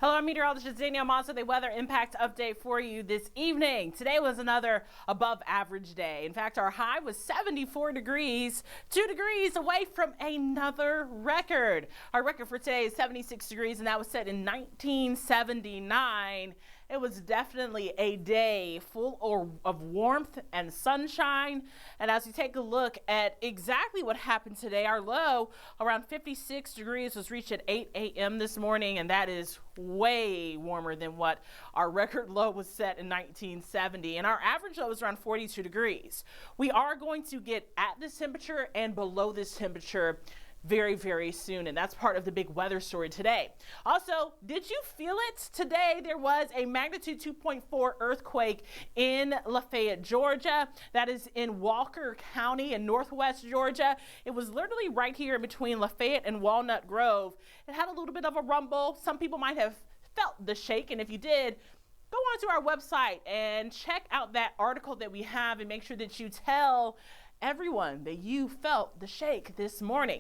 Hello, I'm meteorologist Danielle Moss with a weather impact update for you this evening. Today was another above average day. In fact, our high was 74 degrees, 2 degrees away from another record. Our record for today is 76 degrees, and that was set in 1979. It was definitely a day full of warmth and sunshine. And as we take a look at exactly what happened today, our low around 56 degrees was reached at 8 a.m. this morning, and that is way warmer than what our record low was set in 1970. And our average low was around 42 degrees. We are going to get at this temperature and below this temperature very, very soon, and that's part of the big weather story today. Also, did you feel it today? There was a magnitude 2.4 earthquake in Lafayette, Georgia. That is in Walker County in northwest Georgia. It was literally right here in between Lafayette and Walnut Grove. It had a little bit of a rumble. Some people might have felt the shake, and if you did, go onto our website and check out that article that we have and make sure that you tell everyone that you felt the shake this morning.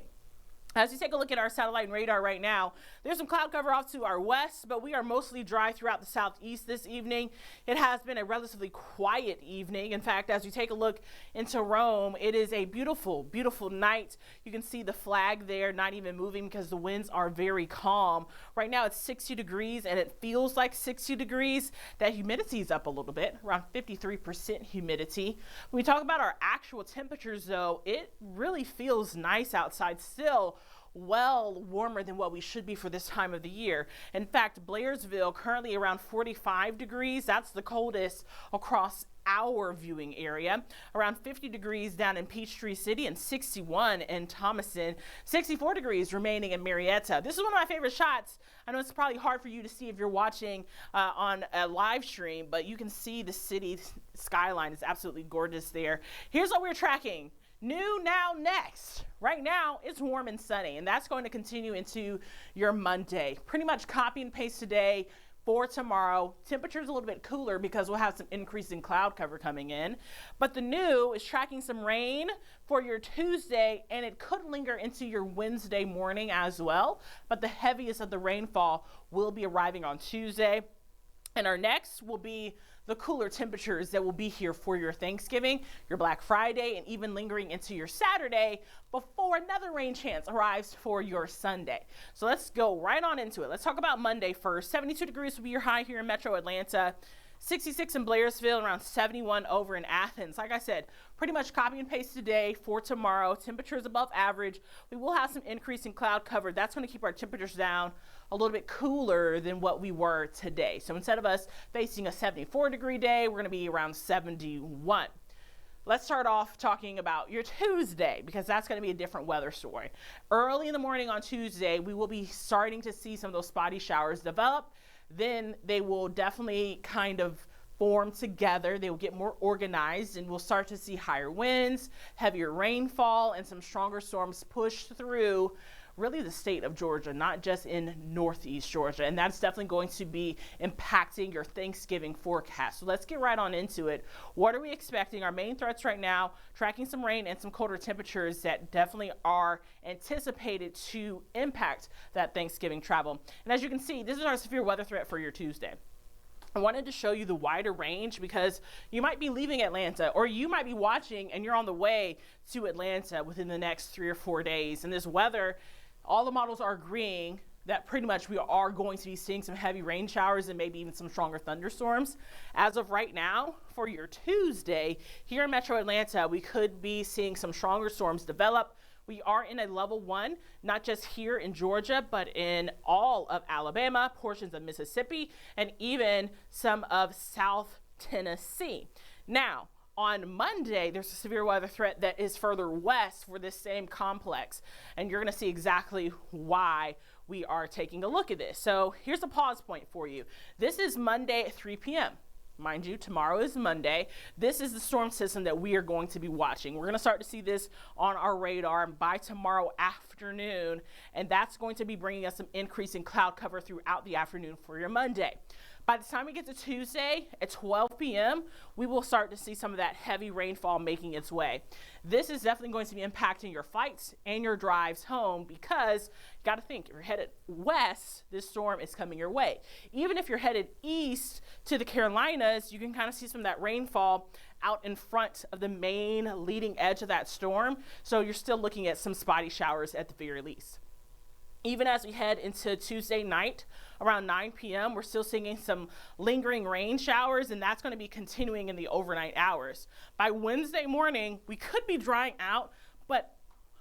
As you take a look at our satellite and radar right now, there's some cloud cover off to our west, but we are mostly dry throughout the southeast this evening. It has been a relatively quiet evening. In fact, as you take a look into Rome, it is a beautiful, beautiful night. You can see the flag there not even moving because the winds are very calm. Right now it's 60 degrees and it feels like 60 degrees. That humidity is up a little bit, around 53% humidity. When we talk about our actual temperatures though, it really feels nice outside still. Well warmer than what we should be for this time of the year. In fact, Blairsville currently around 45 degrees. That's the coldest across our viewing area. Around 50 degrees down in Peachtree City and 61 in Thomaston. 64 degrees remaining in Marietta. This is one of my favorite shots. I know it's probably hard for you to see if you're watching on a live stream, but you can see the city skyline is absolutely gorgeous there. Here's what we're tracking. New, now, next. Right now, it's warm and sunny, and that's going to continue into your Monday. Pretty much copy and paste today for tomorrow. Temperature's a little bit cooler because we'll have some increase in cloud cover coming in. But the new is tracking some rain for your Tuesday, and it could linger into your Wednesday morning as well. But the heaviest of the rainfall will be arriving on Tuesday. And our next will be the cooler temperatures that will be here for your Thanksgiving, your Black Friday, and even lingering into your Saturday before another rain chance arrives for your Sunday. So let's go right on into it. Let's talk about Monday first. 72 degrees will be your high here in Metro Atlanta. 66 in Blairsville, around 71 over in Athens. Like I said, pretty much copy and paste today for tomorrow. Temperatures above average. We will have some increase in cloud cover. That's going to keep our temperatures down a little bit cooler than what we were today. So instead of us facing a 74 degree day, we're going to be around 71. Let's start off talking about your Tuesday because that's going to be a different weather story. Early in the morning on Tuesday, we will be starting to see some of those spotty showers develop. Then they will definitely kind of form together. They will get more organized and we'll start to see higher winds, heavier rainfall, and some stronger storms push through really the state of Georgia, not just in northeast Georgia. And that's definitely going to be impacting your Thanksgiving forecast. So let's get right on into it. What are we expecting? Our main threats right now, tracking some rain and some colder temperatures that definitely are anticipated to impact that Thanksgiving travel. And as you can see, this is our severe weather threat for your Tuesday. I wanted to show you the wider range because you might be leaving Atlanta or you might be watching and you're on the way to Atlanta within the next 3 or 4 days. And this weather, all the models are agreeing that pretty much we are going to be seeing some heavy rain showers and maybe even some stronger thunderstorms. As of right now, for your Tuesday, here in Metro Atlanta, we could be seeing some stronger storms develop. We are in a level 1, not just here in Georgia, but in all of Alabama, portions of Mississippi, and even some of South Tennessee. Now, on Monday, there's a severe weather threat that is further west for this same complex, and you're going to see exactly why we are taking a look at this. So here's a pause point for you. This is Monday at 3 p.m. mind you, tomorrow is Monday. This is the storm system that we are going to be watching. We're going to start to see this on our radar by tomorrow afternoon, and that's going to be bringing us some increase in cloud cover throughout the afternoon for your Monday. By the time we get to Tuesday at 12 p.m., we will start to see some of that heavy rainfall making its way. This is definitely going to be impacting your flights and your drives home because you got to think, if you're headed west, this storm is coming your way. Even if you're headed east to the Carolinas, you can kind of see some of that rainfall out in front of the main leading edge of that storm. So you're still looking at some spotty showers at the very least. Even as we head into Tuesday night, around 9 p.m., we're still seeing some lingering rain showers, and that's going to be continuing in the overnight hours. By Wednesday morning, we could be drying out, but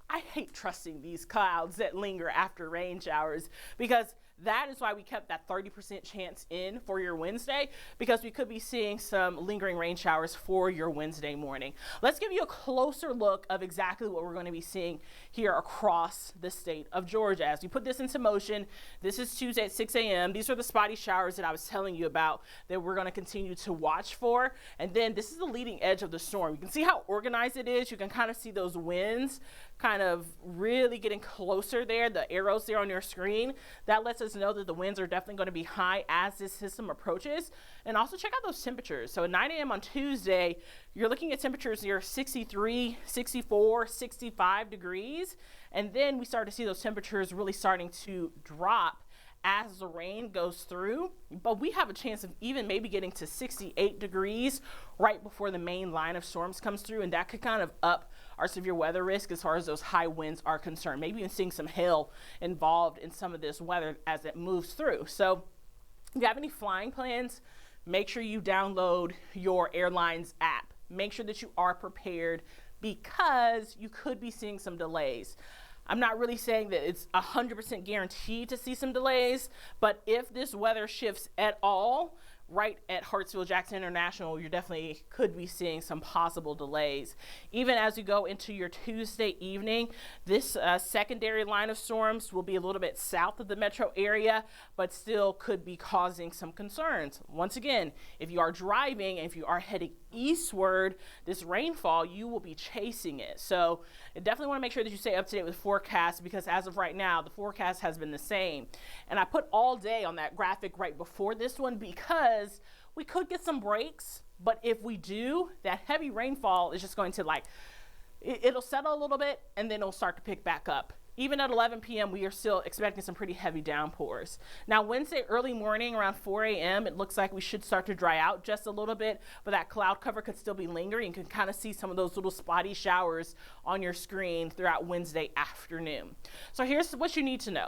I hate trusting these clouds that linger after rain showers because that is why we kept that 30% chance in for your Wednesday, because we could be seeing some lingering rain showers for your Wednesday morning. Let's give you a closer look of exactly what we're going to be seeing here across the state of Georgia. As we put this into motion, this is Tuesday at 6 a.m. These are the spotty showers that I was telling you about that we're going to continue to watch for. And then this is the leading edge of the storm. You can see how organized it is. You can kind of see those winds kind of really getting closer there, the arrows there on your screen. That lets us know that the winds are definitely going to be high as this system approaches. And also check out those temperatures. So at 9 a.m. on Tuesday, you're looking at temperatures near 63, 64, 65 degrees. And then we start to see those temperatures really starting to drop as the rain goes through, but we have a chance of even maybe getting to 68 degrees right before the main line of storms comes through, and that could kind of up our severe weather risk as far as those high winds are concerned. Maybe even seeing some hail involved in some of this weather as it moves through. So if you have any flying plans, make sure you download your airline's app. Make sure that you are prepared because you could be seeing some delays. I'm not really saying that it's 100% guaranteed to see some delays, but if this weather shifts at all, right at Hartsfield-Jackson International, you definitely could be seeing some possible delays. Even as you go into your Tuesday evening, this secondary line of storms will be a little bit south of the metro area, but still could be causing some concerns. Once again, if you are driving and if you are heading eastward, this rainfall, you will be chasing it. So I definitely want to make sure that you stay up to date with forecasts, because as of right now, the forecast has been the same. And I put all day on that graphic right before this one because we could get some breaks, but if we do, that heavy rainfall is just going to it'll settle a little bit and then it'll start to pick back up. Even at 11 p.m., we are still expecting some pretty heavy downpours. Now, Wednesday early morning around 4 a.m., it looks like we should start to dry out just a little bit, but that cloud cover could still be lingering. You can kind of see some of those little spotty showers on your screen throughout Wednesday afternoon. So here's what you need to know.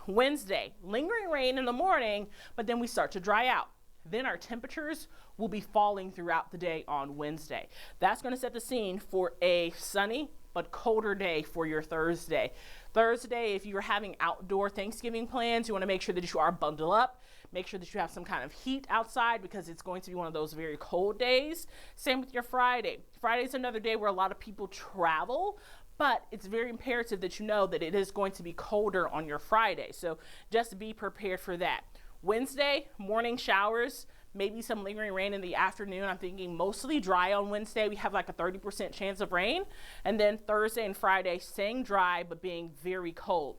Wednesday, lingering rain in the morning, but then we start to dry out. Then our temperatures will be falling throughout the day on Wednesday. That's going to set the scene for a sunny but colder day for your Thursday. Thursday, if you're having outdoor Thanksgiving plans, you want to make sure that you are bundled up. Make sure that you have some kind of heat outside because it's going to be one of those very cold days. Same with your Friday. Friday's another day where a lot of people travel, but it's very imperative that you know that it is going to be colder on your Friday. So just be prepared for that. Wednesday, morning showers, maybe some lingering rain in the afternoon. I'm thinking mostly dry on Wednesday. We have like a 30% chance of rain. And then Thursday and Friday, staying dry, but being very cold.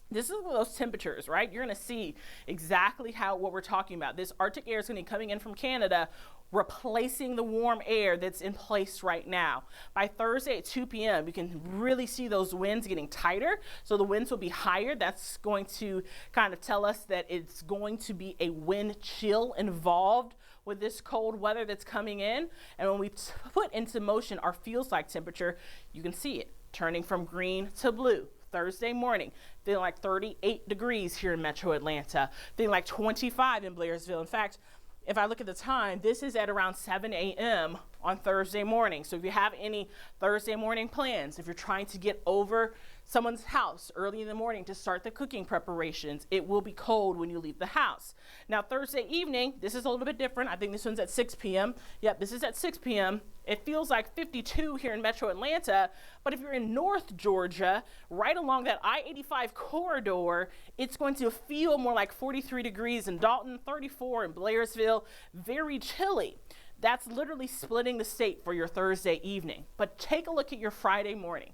This is those temperatures, right? You're going to see exactly what we're talking about. This Arctic air is going to be coming in from Canada, replacing the warm air that's in place right now. By Thursday at 2 p.m., you can really see those winds getting tighter. So the winds will be higher. That's going to kind of tell us that it's going to be a wind chill involved with this cold weather that's coming in. And when we put into motion our feels like temperature, you can see it turning from green to blue. Thursday morning, feeling like 38 degrees here in Metro Atlanta, feeling like 25 in Blairsville. In fact, if I look at the time, this is at around 7 a.m. on Thursday morning. So if you have any Thursday morning plans, if you're trying to get over someone's house early in the morning to start the cooking preparations. It will be cold when you leave the house. Now, Thursday evening, this is a little bit different. I think this one's at 6 p.m. Yep, this is at 6 p.m. It feels like 52 here in Metro Atlanta, but if you're in North Georgia, right along that I-85 corridor, it's going to feel more like 43 degrees in Dalton, 34 in Blairsville, very chilly. That's literally splitting the state for your Thursday evening. But take a look at your Friday morning.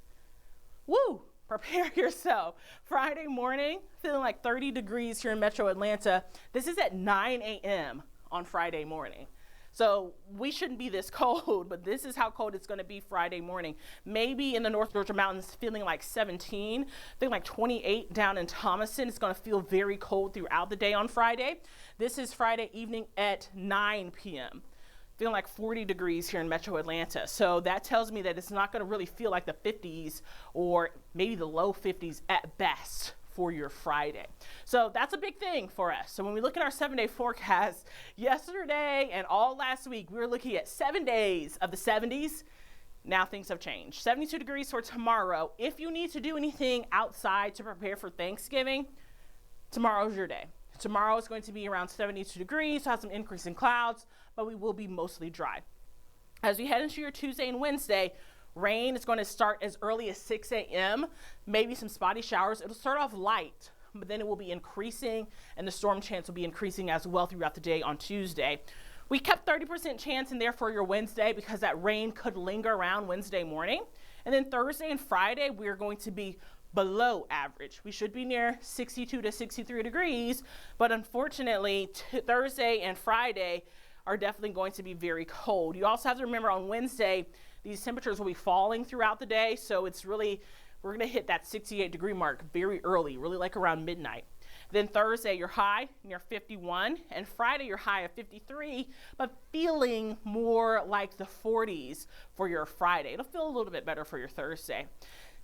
Woo! Prepare yourself. Friday morning, feeling like 30 degrees here in Metro Atlanta. This is at 9 a.m. on Friday morning. So we shouldn't be this cold, but this is how cold it's going to be Friday morning. Maybe in the North Georgia mountains feeling like 17, feeling like 28 down in Thomaston. It's going to feel very cold throughout the day on Friday. This is Friday evening at 9 p.m. Feeling like 40 degrees here in Metro Atlanta. So that tells me that it's not going to really feel like the 50s or maybe the low 50s at best for your Friday. So that's a big thing for us. So when we look at our 7-day forecast, yesterday and all last week, we were looking at 7 days of the 70s. Now things have changed. 72 degrees for tomorrow. If you need to do anything outside to prepare for Thanksgiving, tomorrow's your day. Tomorrow is going to be around 72 degrees, so have some increase in clouds, but we will be mostly dry. As we head into your Tuesday and Wednesday, rain is going to start as early as 6 a.m., maybe some spotty showers. It'll start off light, but then it will be increasing, and the storm chance will be increasing as well throughout the day on Tuesday. We kept 30% chance in there for your Wednesday because that rain could linger around Wednesday morning. And then Thursday and Friday, we're going to be below average. We should be near 62 to 63 degrees, but unfortunately, Thursday and Friday are definitely going to be very cold. You also have to remember on Wednesday, these temperatures will be falling throughout the day, so it's really, we're going to hit that 68 degree mark very early, really like around midnight. Then Thursday, your high near 51, and Friday, your high of 53, but feeling more like the 40s for your Friday. It'll feel a little bit better for your Thursday.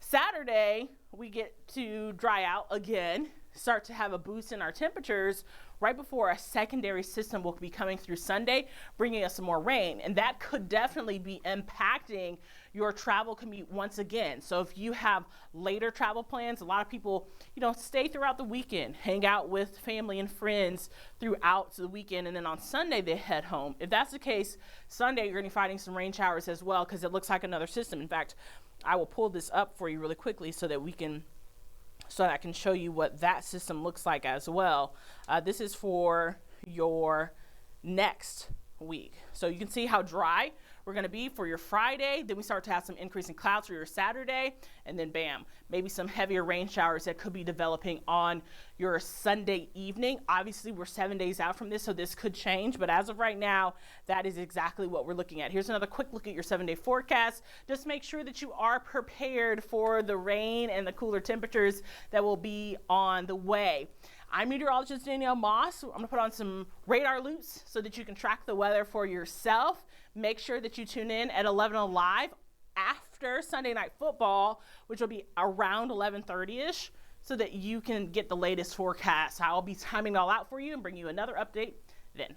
Saturday, we get to dry out again, start to have a boost in our temperatures right before a secondary system will be coming through Sunday, bringing us some more rain. And that could definitely be impacting your travel commute once again. So if you have later travel plans, a lot of people, stay throughout the weekend, hang out with family and friends throughout the weekend, and then on Sunday they head home. If that's the case, Sunday you're going to be fighting some rain showers as well because it looks like another system. In fact, I will pull this up for you really quickly so that I can show you what that system looks like as well. This is for your next week. So you can see how dry we're going to be for your Friday. Then we start to have some increase in clouds for your Saturday, and then bam, maybe some heavier rain showers that could be developing on your Sunday evening. Obviously, we're 7 days out from this, so this could change, but as of right now, that is exactly what we're looking at. Here's another quick look at your 7-day forecast. Just make sure that you are prepared for the rain and the cooler temperatures that will be on the way. I'm meteorologist Danielle Moss. I'm going to put on some radar loops so that you can track the weather for yourself. Make sure that you tune in at 11 live after Sunday Night Football, which will be around 11:30ish, so that you can get the latest forecast. I'll be timing it all out for you and bring you another update then.